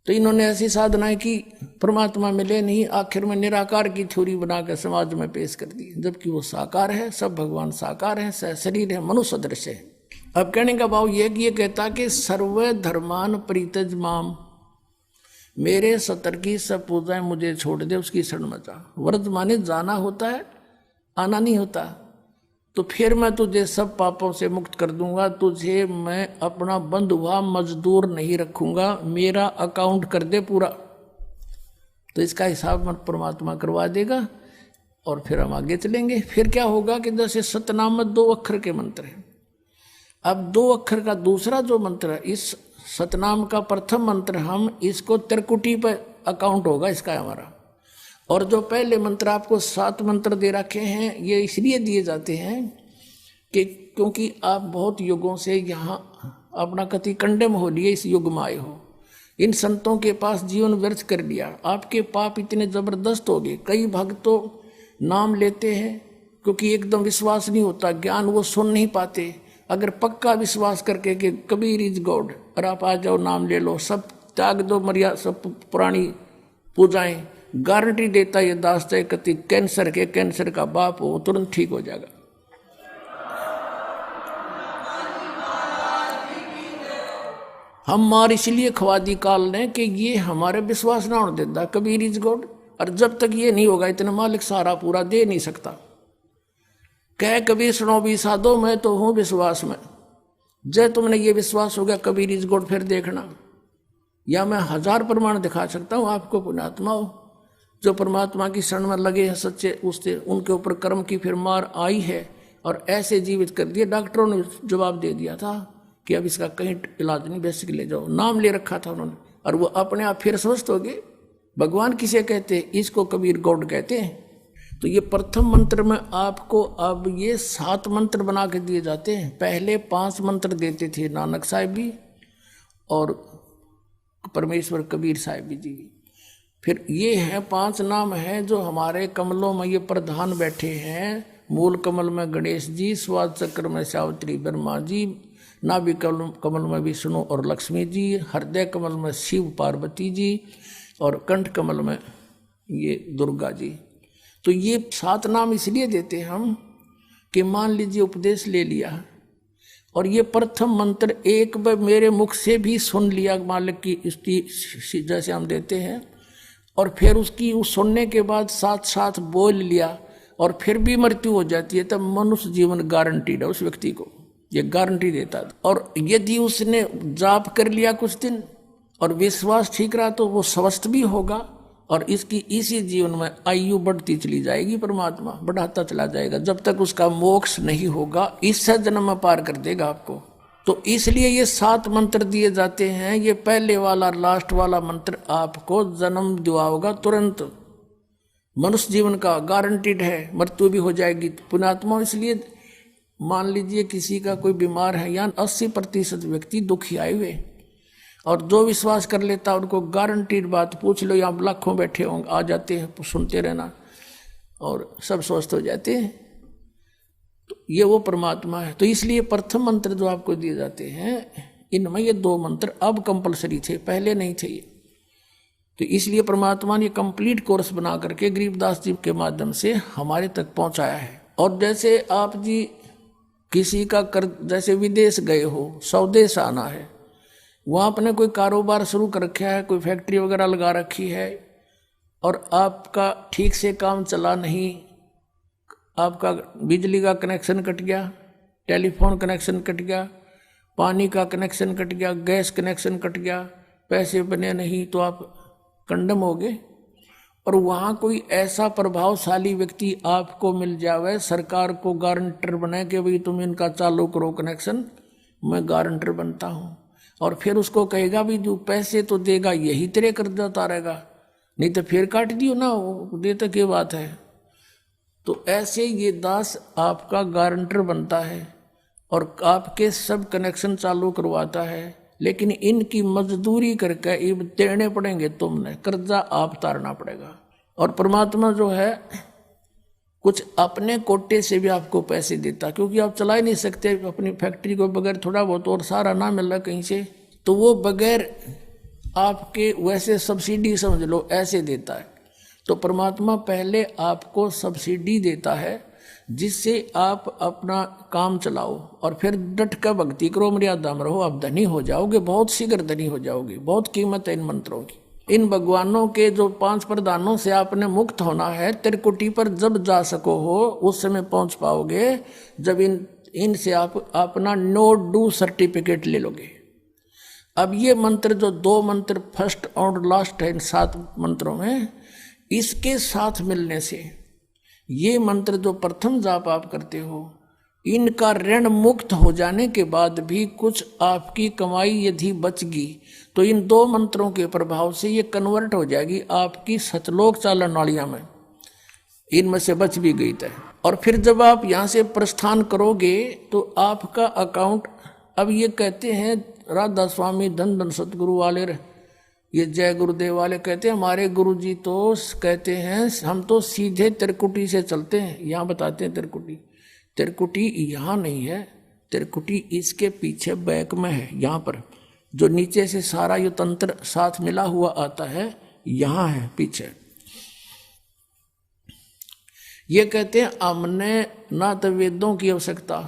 तो इन्होंने ऐसी साधनाएं की, परमात्मा मिले नहीं, आखिर में निराकार की थ्योरी बनाकर समाज में पेश कर दी, जबकि वो साकार है, सब भगवान साकार है, शरीर है, मनुष्य सदृश है। अब कहने का भाव यह कि ये कहता कि सर्व धर्मान परित्यज माम, मेरे सतर की सब पूजाएं मुझे छोड़ दे, उसकी शरण में जा। व्रत माने जाना होता है, आना नहीं होता। तो फिर मैं तुझे सब पापों से मुक्त कर दूंगा, तुझे मैं अपना बंधुआ मजदूर नहीं रखूंगा, मेरा अकाउंट कर दे पूरा। तो इसका हिसाब मन परमात्मा करवा देगा और फिर हम आगे चलेंगे। फिर क्या होगा कि जैसे सतनाम में 2 अक्षर के मंत्र हैं, अब 2 अक्षर का दूसरा जो मंत्र है, इस सतनाम का प्रथम मंत्र, हम इसको त्रिकुटी पर अकाउंट होगा इसका हमारा। और जो पहले मंत्र आपको 7 मंत्र दे रखे हैं, ये इसलिए दिए जाते हैं कि क्योंकि आप बहुत युगों से यहाँ अपना कति कंडम हो लिए, इस युग में आए हो, इन संतों के पास जीवन व्यर्थ कर लिया, आपके पाप इतने जबरदस्त हो गए। कई भक्त तो नाम लेते हैं क्योंकि एकदम विश्वास नहीं होता, ज्ञान वो सुन नहीं पाते। अगर पक्का विश्वास करके कि कबीर इज गॉड और आप आ जाओ, नाम ले लो, सब त्याग दो, मर्यादा सब पुरानी पूजाएं, गारंटी देता ये दास चाहे कति कैंसर का बाप हो, तुरंत ठीक हो जाएगा। हम मार इसलिए खवा दी काल ने कि ये हमारे विश्वास ना होने देता कबीर इज गॉड, और जब तक ये नहीं होगा इतना मालिक सारा पूरा दे नहीं सकता। कह कबीर सुनो भी साधो, मैं तो हूं विश्वास में। जय तुमने ये विश्वास हो गया कबीर इज गॉड, फिर देखना, या मैं 1000 प्रमाण दिखा सकता हूं आपको, पुण्यात्मा हो जो परमात्मा की शरण में लगे हैं सच्चे, उससे उनके ऊपर कर्म की फिर मार आई है और ऐसे जीवित कर दिए। डॉक्टरों ने जवाब दे दिया था कि अब इसका कहीं इलाज नहीं, बेसिक ले जाओ, नाम ले रखा था उन्होंने, और वो अपने आप फिर स्वस्थ हो गए। भगवान किसे कहते हैं? इसको कबीर गॉड कहते हैं। तो ये प्रथम मंत्र में आपको अब ये 7 मंत्र बना के दिए जाते हैं। पहले 5 मंत्र देते थे नानक साहिब भी और परमेश्वर कबीर साहिब जी। फिर ये है 5 नाम हैं जो हमारे कमलों में ये प्रधान बैठे हैं। मूल कमल में गणेश जी, स्वाद चक्र में सावित्री ब्रह्मा जी, नाभि कमल में विष्णु और लक्ष्मी जी, हृदय कमल में शिव पार्वती जी और कंठ कमल में ये दुर्गा जी। तो ये 7 नाम इसलिए देते हम कि मान लीजिए उपदेश ले लिया और ये प्रथम मंत्र एक बार मेरे मुख से भी सुन लिया मालिक की स्तुति जैसे हम देते हैं, और फिर उसकी उस सुनने के बाद साथ साथ बोल लिया और फिर भी मृत्यु हो जाती है, तब मनुष्य जीवन गारंटीड है उस व्यक्ति को, ये गारंटी देता है। और यदि उसने जाप कर लिया कुछ दिन और विश्वास ठीक रहा तो वो स्वस्थ भी होगा और इसकी इसी जीवन में आयु बढ़ती चली जाएगी, परमात्मा बढ़ाता चला जाएगा जब तक उसका मोक्ष नहीं होगा, इस जन्म में पार कर देगा आपको। तो इसलिए ये 7 मंत्र दिए जाते हैं। ये पहले वाला लास्ट वाला मंत्र आपको जन्म दिवाओगा तुरंत, मनुष्य जीवन का गारंटीड है, मृत्यु भी हो जाएगी। पुण्यात्मा इसलिए मान लीजिए किसी का कोई बीमार है, या 80% व्यक्ति दुखी आए हुए, और जो विश्वास कर लेता उनको गारंटीड बात पूछ लो, यहाँ लाखों बैठे होंगे, आ जाते हैं, सुनते रहना और सब स्वस्थ हो जाते हैं। तो ये वो परमात्मा है। तो इसलिए प्रथम मंत्र जो आपको दिए जाते हैं, इनमें ये 2 मंत्र अब कंपलसरी थे, पहले नहीं थे ये। तो इसलिए परमात्मा ने कंप्लीट कोर्स बना करके गरीबदास जी के माध्यम से हमारे तक पहुंचाया है। और जैसे आप जी किसी का कर, जैसे विदेश गए हो, स्वदेश आना है, वहाँ आपने कोई कारोबार शुरू कर रखा है, कोई फैक्ट्री वगैरह लगा रखी है और आपका ठीक से काम चला नहीं, आपका बिजली का कनेक्शन कट गया, टेलीफोन कनेक्शन कट गया, पानी का कनेक्शन कट गया, गैस कनेक्शन कट गया, पैसे बने नहीं, तो आप कंडम हो गए। और वहाँ कोई ऐसा प्रभावशाली व्यक्ति आपको मिल जावे, सरकार को गारंटर बने कि भाई तुम इनका चालू करो कनेक्शन, मैं गारंटर बनता हूँ, और फिर उसको कहेगा भी जो पैसे तो देगा यही तेरे कर्जा उतारेगा, नहीं तो फिर काट दियो ना, वो देते क्या बात है। तो ऐसे ये दास आपका गारंटर बनता है और आपके सब कनेक्शन चालू करवाता है, लेकिन इनकी मजदूरी करके ये देने पड़ेंगे, तुमने कर्जा आप उतारना पड़ेगा। और परमात्मा जो है कुछ अपने कोटे से भी आपको पैसे देता, क्योंकि आप चला ही नहीं सकते अपनी फैक्ट्री को बगैर थोड़ा बहुत और सारा ना मिल रहा कहीं से, तो वो बगैर आपके वैसे सब्सिडी समझ लो ऐसे देता है। तो परमात्मा पहले आपको सब्सिडी देता है जिससे आप अपना काम चलाओ और फिर डट कर भक्ति करो, मर्यादा में रहो, आप धनी हो जाओगे, बहुत शीघ्र धनी हो जाओगे। बहुत कीमत है इन मंत्रों की। इन भगवानों के जो 5 प्रधानों से आपने मुक्त होना है, त्रिकुटी पर जब जा सको हो उस समय पहुंच पाओगे जब इनसे आप अपना नो डू सर्टिफिकेट ले लोगे। अब ये मंत्र जो 2 मंत्र फर्स्ट और लास्ट है इन 7 मंत्रों में, इसके साथ मिलने से ये मंत्र जो प्रथम जाप आप करते हो, इनका ऋण मुक्त हो जाने के बाद भी कुछ आपकी कमाई यदि बचगी तो इन 2 मंत्रों के प्रभाव से ये कन्वर्ट हो जाएगी आपकी सतलोक चालन नालियां में, इनमें से बच भी गई तय। और फिर जब आप यहाँ से प्रस्थान करोगे तो आपका अकाउंट, अब ये कहते हैं राधा स्वामी धन धन सतगुरु वाले, ये जय गुरुदेव वाले कहते हैं, हमारे गुरुजी तो कहते हैं हम तो सीधे त्रिकुटी से चलते हैं। यहाँ बताते हैं त्रिकुटी यहाँ नहीं है, त्रिकुटी इसके पीछे बैक में है, यहाँ पर जो नीचे से सारा ये तंत्र साथ मिला हुआ आता है, यहाँ है पीछे। ये कहते हैं हमने ना तो वेदों की आवश्यकता,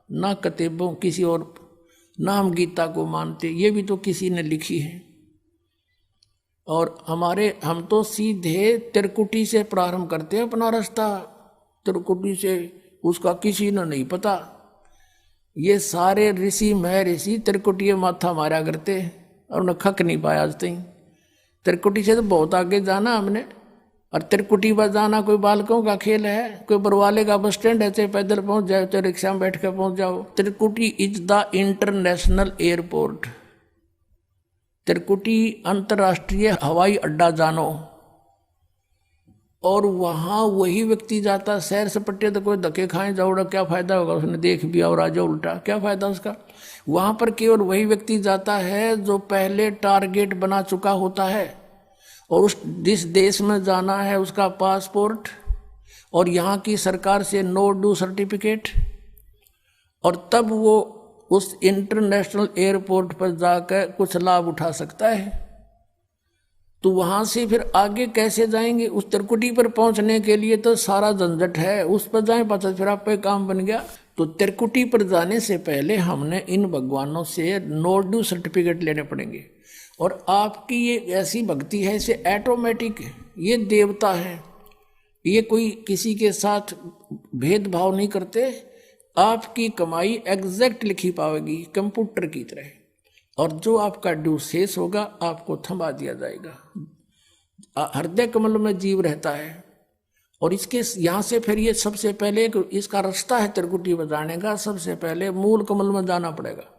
ना कतेबों किसी और, ना हम गीता को मानते, ये भी तो किसी ने लिखी है। और हम तो सीधे त्रिकुटी से प्रारंभ करते हैं अपना रास्ता, त्रिकुटी से, उसका किसी ने नहीं पता। ये सारे ऋषि महर्षि त्रिकुटी माथा मारा करते और उन्हें खक नहीं पाया आज तक। त्रिकुटी से तो बहुत आगे जाना हमने, और त्रिकुटी पर जाना कोई बालकों का खेल है, कोई बरवाले का बस स्टैंड है, चाहे पैदल पहुंच जाओ चाहे रिक्शा में बैठ कर पहुंच जाओ। त्रिकुटी इज द इंटरनेशनल एयरपोर्ट, त्रिकुटी अंतर्राष्ट्रीय हवाई अड्डा जानो। और वहाँ वही व्यक्ति जाता सैर सपट्टे, तो कोई धक्के खाए जाओड़ा क्या फायदा होगा, उसने देख भी और आ जाओ उल्टा, क्या फायदा उसका। वहाँ पर केवल वही व्यक्ति जाता है जो पहले टारगेट बना चुका होता है, और जिस देश में जाना है उसका पासपोर्ट और यहाँ की सरकार से नो डू सर्टिफिकेट, और तब वो उस इंटरनेशनल एयरपोर्ट पर जाकर कुछ लाभ उठा सकता है। तो वहाँ से फिर आगे कैसे जाएंगे, उस त्रिकुटी पर पहुँचने के लिए तो सारा झंझट है, उस पर जाएं पता फिर आप पे काम बन गया। तो त्रिकुटी पर जाने से पहले हमने इन भगवानों से नो डू सर्टिफिकेट लेने पड़ेंगे। और आपकी ये ऐसी भक्ति है, इसे ऑटोमेटिक, ये देवता है, ये कोई किसी के साथ भेदभाव नहीं करते। आपकी कमाई एग्जैक्ट लिखी पाएगी कंप्यूटर की तरह, और जो आपका ड्यू शेष होगा आपको थमा दिया जाएगा। हृदय कमल में जीव रहता है, और इसके यहाँ से फिर ये सबसे पहले इसका रास्ता है त्रिकुटी बजाने का, सबसे पहले मूल कमल में जाना पड़ेगा।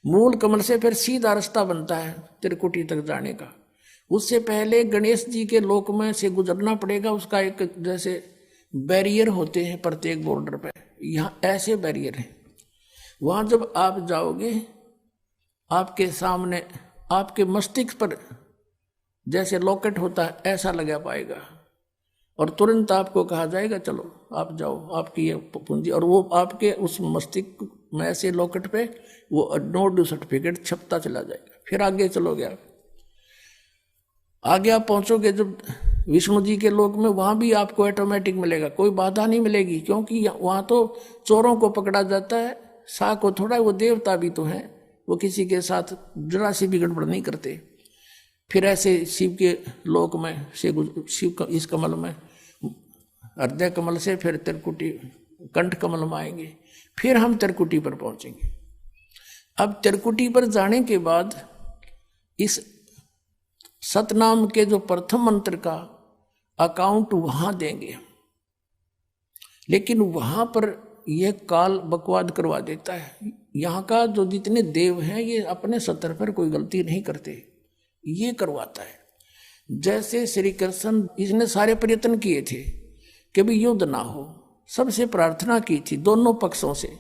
मूल कमल से फिर सीधा रास्ता बनता है त्रिकुटी तक जाने का। उससे पहले गणेश जी के लोक में से गुजरना पड़ेगा, उसका एक जैसे बैरियर होते हैं प्रत्येक बॉर्डर पे, यहाँ ऐसे बैरियर हैं। वहाँ जब आप जाओगे आपके सामने आपके मस्तिष्क पर जैसे लॉकेट होता है ऐसा लगा पाएगा, और तुरंत आपको कहा जाएगा चलो आप जाओ, आपकी ये पूंजी, और वो आपके उस मस्तिष्क में ऐसे लॉकेट पे वो नो डू सर्टिफिकेट छपता चला जाएगा। फिर आगे चलोगे आप, आगे आप पहुंचोगे जब विष्णु जी के लोक में, वहाँ भी आपको ऑटोमेटिक मिलेगा, कोई बाधा नहीं मिलेगी, क्योंकि वहाँ तो चोरों को पकड़ा जाता है, सा को थोड़ा, वो देवता भी तो हैं, वो किसी के साथ जरा सी भी गड़बड़ नहीं करते। फिर ऐसे शिव के लोक में से शिव इस कमल में, हृदय कमल से फिर त्रिकुटी कंठ कमल में आएंगे, फिर हम त्रिकुटी पर पहुंचेंगे। अब त्रिकुटी पर जाने के बाद इस सतनाम के जो प्रथम मंत्र का अकाउंट वहां देंगे, लेकिन वहां पर यह काल बकवाद करवा देता है। यहाँ का जो जितने देव हैं ये अपने सतर पर कोई गलती नहीं करते, ये करवाता है। जैसे श्री कृष्ण, इसने सारे प्रयत्न किए थे कि भी युद्ध ना हो, सबसे प्रार्थना की थी दोनों पक्षों से,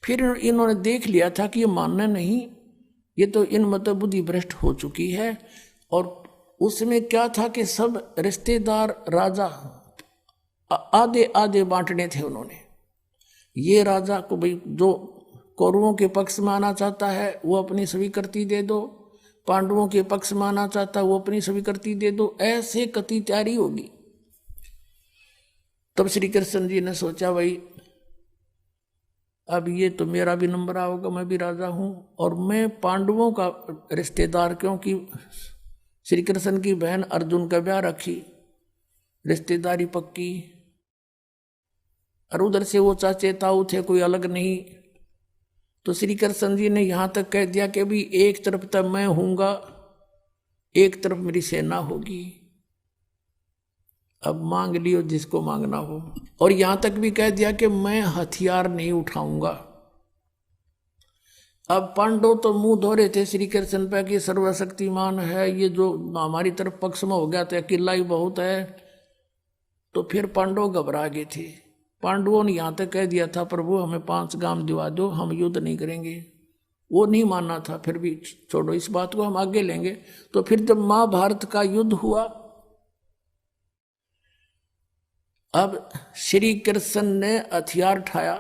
फिर इन्होंने देख लिया था कि ये मानना नहीं, ये तो इन मत बुद्धि भ्रष्ट हो चुकी है। और उसमें क्या था कि सब रिश्तेदार राजा आधे आधे बांटने थे उन्होंने। ये राजा को भाई जो कौरवों के पक्ष में आना चाहता है वो अपनी स्वीकृति दे दो, पांडवों के पक्ष में आना चाहता वो अपनी स्वीकृति दे दो, ऐसे कति तैयारी होगी। तब श्री कृष्ण जी ने सोचा भाई अब ये तो मेरा भी नंबर आओगा, मैं भी राजा हूं और मैं पांडवों का रिश्तेदार, क्योंकि श्री कृष्ण की बहन अर्जुन का ब्याह रखी, रिश्तेदारी पक्की, और उधर से वो चाचे ताऊ थे, कोई अलग नहीं। तो श्री कृष्ण जी ने यहां तक कह दिया कि अभी एक तरफ तक मैं हूंगा, एक तरफ मेरी सेना होगी, अब मांग लियो जिसको मांगना हो। और यहां तक भी कह दिया कि मैं हथियार नहीं उठाऊंगा। अब पांडव तो मुंह धो रहे थे श्री कृष्ण पे कि सर्वशक्तिमान है, ये जो हमारी तरफ पक्ष में हो गया तो अकेला ही बहुत है। तो फिर पांडव घबरा गए थे। पांडवों ने यहां तक कह दिया था प्रभु हमें 5 गांव दिवा दो, हम युद्ध नहीं करेंगे। वो नहीं मानना था, फिर भी छोड़ो इस बात को, हम आगे लेंगे। तो फिर जब महाभारत का युद्ध हुआ, अब श्री कृष्ण ने हथियार उठाया,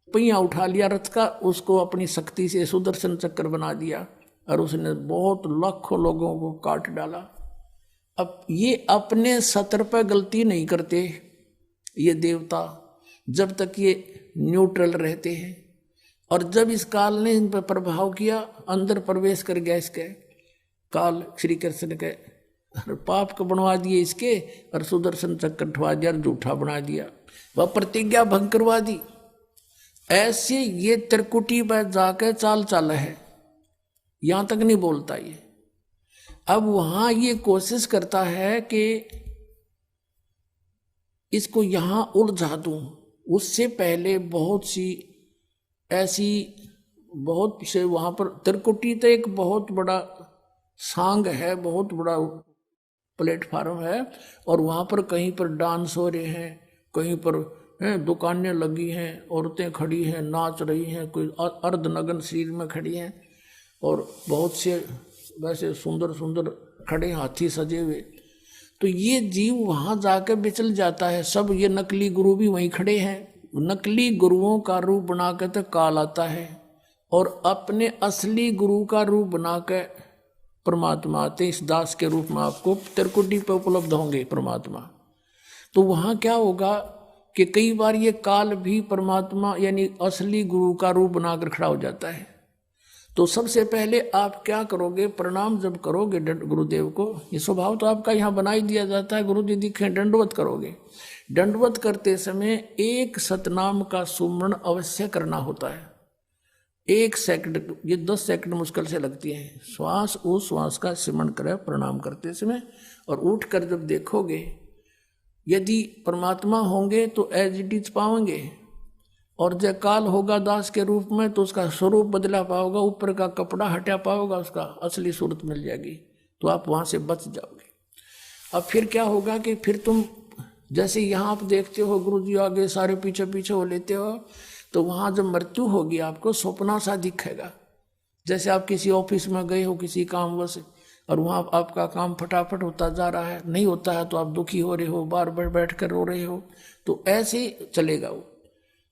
पहिया उठा लिया रथ का, उसको अपनी शक्ति से सुदर्शन चक्र बना दिया और उसने बहुत लाखों लोगों को काट डाला। अब ये अपने सत्र पर गलती नहीं करते ये देवता, जब तक ये न्यूट्रल रहते हैं। और जब इस काल ने इन पर प्रभाव किया, अंदर प्रवेश कर गया इसके काल, श्री कृष्ण के पाप को बनवा दिए इसके, और सुदर्शन चक्र उठवा दिया और झूठा बना दिया, वह प्रतिज्ञा भंग करवा दी। ऐसे ये त्रिकुटी पर जाकर चाल चाल है, यहां तक नहीं बोलता ये। अब वहां ये कोशिश करता है कि इसको यहां उलझा दूं। उससे पहले बहुत सी ऐसी बहुत से वहां पर त्रिकुटी तो एक बहुत बड़ा सांग है, बहुत बड़ा प्लेटफार्म है, और वहां पर कहीं पर डांस हो रहे हैं, कहीं पर दुकानें लगी हैं, औरतें खड़ी हैं नाच रही हैं, कोई अर्धनग्न शरीर में खड़ी हैं, और बहुत से वैसे सुंदर सुंदर खड़े हाथी सजे हुए। तो ये जीव वहां जाकर बिचल जाता है। सब ये नकली गुरु भी वहीं खड़े हैं, नकली गुरुओं का रूप बनाकर तो काल आता है, और अपने असली गुरु का रूप बनाकर परमात्मा आते। इस दास के रूप में आपको त्रिकुटी पे उपलब्ध होंगे परमात्मा। तो वहां क्या होगा कि कई बार ये काल भी परमात्मा यानी असली गुरु का रूप बनाकर खड़ा हो जाता है। तो सबसे पहले आप क्या करोगे, प्रणाम जब करोगे गुरुदेव को, ये स्वभाव तो आपका यहाँ बना ही दिया जाता है, गुरु जी दिखे दंडवत करोगे। दंडवत करते समय एक सतनाम का सुमरण अवश्य करना होता है। 1 सेकंड, ये 10 सेकंड मुश्किल से लगती है। श्वास उस श्वास का सिमरण करे प्रणाम करते समय, और उठकर जब देखोगे यदि परमात्मा होंगे तो एज इट इज पाओगे, और जब काल होगा दास के रूप में तो उसका स्वरूप बदला पाओगा, ऊपर का कपड़ा हटा पाओगा, उसका असली सूरत मिल जाएगी, तो आप वहां से बच जाओगे। अब फिर क्या होगा कि फिर तुम जैसे यहाँ आप देखते हो गुरु जी आगे सारे पीछे पीछे हो लेते हो, तो वहां जब मृत्यु होगी आपको सपना सा दिखेगा। जैसे आप किसी ऑफिस में गए हो किसी कामवश, और वहां आपका काम फटाफट होता जा रहा है, नहीं होता है तो आप दुखी हो रहे हो, बार बार बैठ कर रो रहे हो, तो ऐसे ही चलेगा वो।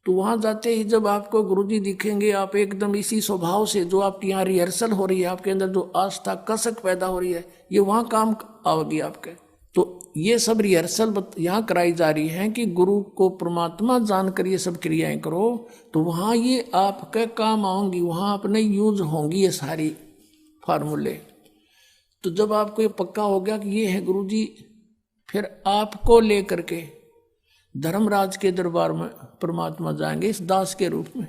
तो वहां जाते ही जब आपको गुरुजी दिखेंगे, आप एकदम इसी स्वभाव से, जो आपकी यहाँ रिहर्सल हो रही है, आपके अंदर जो आस्था कसक पैदा हो रही है, ये वहां काम आओगी आपके। तो ये सब रिहर्सल यहाँ कराई जा रही है कि गुरु को परमात्मा जानकर ये सब क्रियाएं करो, तो वहां ये आपके काम आऊंगी, वहां अपने यूज होंगी ये सारी फार्मूले। तो जब आपको ये पक्का हो गया कि ये है गुरुजी, फिर आपको लेकर के धर्मराज के दरबार में परमात्मा जाएंगे इस दास के रूप में,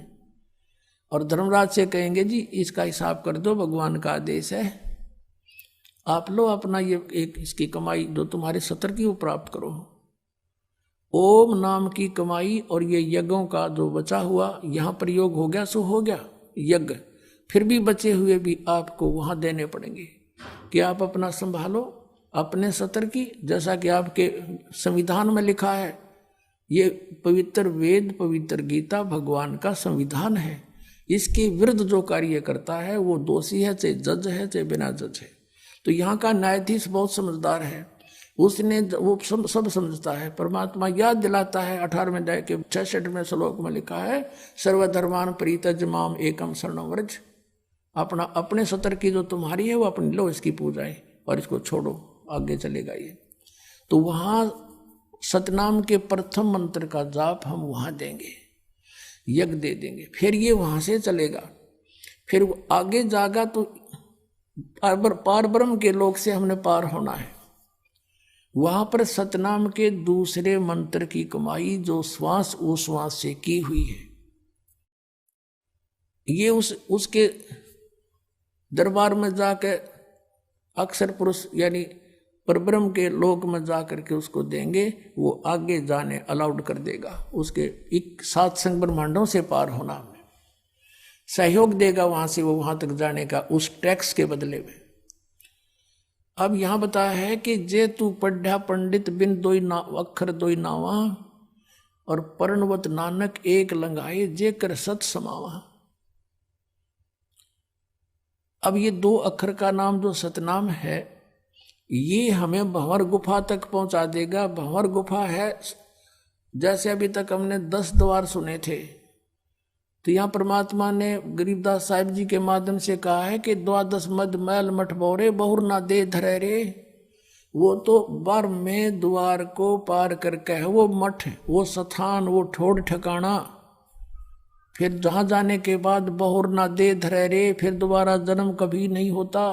और धर्मराज से कहेंगे जी इसका हिसाब कर दो, भगवान का आदेश है, आप लो अपना ये एक इसकी कमाई जो तुम्हारे सत्र की वो प्राप्त करो। ओम नाम की कमाई और ये यज्ञों का जो बचा हुआ यहाँ प्रयोग हो गया सो हो गया यज्ञ, फिर भी बचे हुए भी आपको वहाँ देने पड़ेंगे कि आप अपना संभालो अपने सत्र की। जैसा कि आपके संविधान में लिखा है, ये पवित्र वेद पवित्र गीता भगवान का संविधान है, इसके विरुद्ध जो कार्य करता है वो दोषी है, चाहे जज है चाहे बिना जज है। तो यहाँ का न्यायाधीश बहुत समझदार है, उसने वो सब समझता है। परमात्मा याद दिलाता है 18वें अध्याय के 66वें श्लोक में लिखा है, सर्वधर्मान परित्यज्य माम एकम शरणं व्रज। अपना अपने सतर की जो तुम्हारी है वो अपनी लो, इसकी पूजाएं, और इसको छोड़ो, आगे चलेगा ये। तो वहां सतनाम के प्रथम मंत्र का जाप हम वहां देंगे, यज्ञ दे देंगे, फिर ये वहां से चलेगा। फिर वो आगे जागा तो पार ब्रह्म के लोक से हमने पार होना है। वहां पर सतनाम के दूसरे मंत्र की कमाई जो श्वास उश्वास से की हुई है, ये उसके दरबार में जाकर अक्षर पुरुष यानी परब्रह्म के लोक में जाकर के उसको देंगे, वो आगे जाने अलाउड कर देगा, उसके 7 संग ब्रह्मांडों से पार होना में सहयोग देगा, वहां से वो वहां तक जाने का उस टैक्स के बदले में। अब यहां बताया है कि जे तू पढ़ा पंडित बिन दोई ना अक्षर दोई नावा, और पर्णवत नानक एक लंगाए जे कर सत समावा। अब ये 2 अक्षर का नाम जो सतनाम है, ये हमें भंवर गुफा तक पहुंचा देगा। भंवर गुफा है, जैसे अभी तक हमने 10 द्वार सुने थे, तो यहाँ परमात्मा ने गरीबदास साहिब जी के माध्यम से कहा है कि 12 मद मैल मठ बोरे बहुर ना दे धरे रे। वो तो 12वें द्वार को पार करके है वो मठ, वो स्थान, वो ठोड़ ठिकाना, फिर जहाँ जाने के बाद बहुर ना दे धरे रे, फिर दोबारा जन्म कभी नहीं होता।